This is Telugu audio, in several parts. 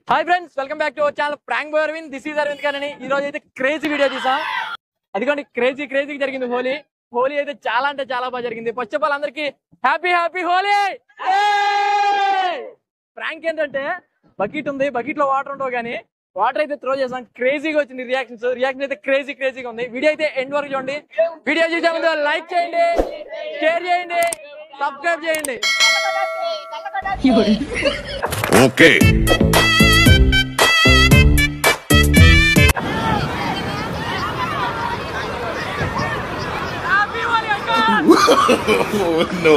Hi friends, welcome back to our channel prank boy Aravind. This is Aravind గారని. ఈ రోజు అయితే క్రేజీ వీడియో తీసా. అదిగోండి, క్రేజీ జరిగింది హోలీ అయితే చాలా అంటే చాలా బాగా జరిగింది. ఫస్ట్ ఆఫ్ ఆల్ అందరికి హ్యాపీ హోలీ. ప్రాంక్ ఏంటంటే బకెట్ ఉంది, బకెట్ లో వాటర్ ఉండవు, కానీ వాటర్ అయితే త్రో చేసాం. క్రేజీగా వచ్చింది రియాక్షన్ అయితే క్రేజీగా ఉంది. వీడియో అయితే ఎండ్ వరకు చూడండి. వీడియో చూసే ముందు లైక్ చేయండి, షేర్ చేయండి, సబ్స్క్రైబ్ చేయండి. Okay no.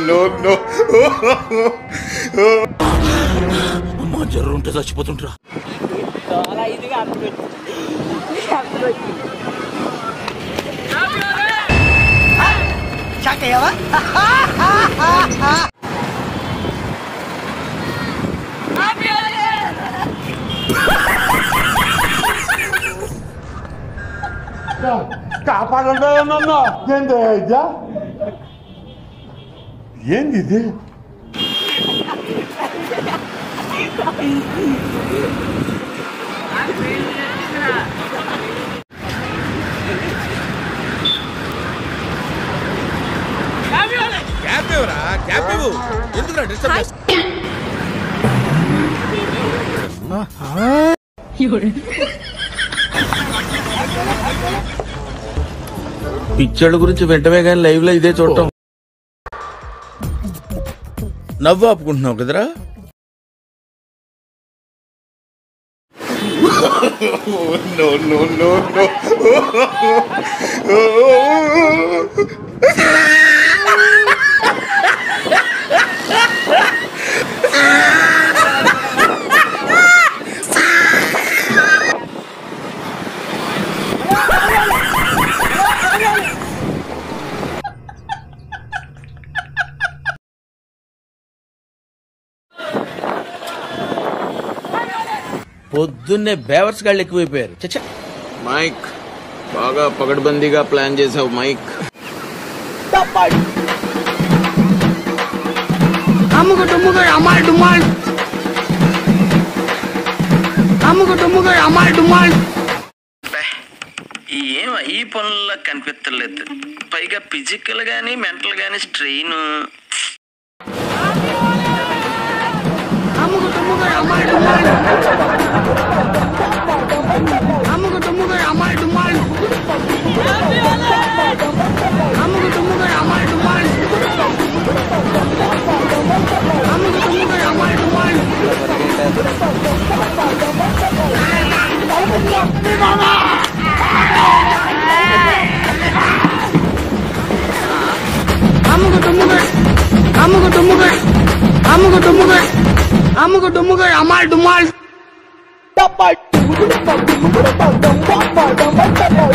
No. అమ్మా, జ్వరం ఉంటే చచ్చిపోతుంటరా. చాలా ఇదిగా కాపాడండి. ఏంది ఇది? పిక్చర్ల గురించి వెంటనే కానీ లైవ్ లో ఇదే చూడటం. నవ్వు ఆపుకుంటున్నావు కదరా. No. పొద్దున్నే బేవర్స్ గాళ్ళు ఎక్కువైపోయారు. చచ్చా మైక్, బాగా పగడ్బందీగా ప్లాన్ చేసావు మైక్. ఏం ఈ పనుల్లో కనిపించలేదు. పైగా ఫిజికల్ గానీ మెంటల్ గానీ స్ట్రెయిన్.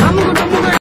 అమ్ముకు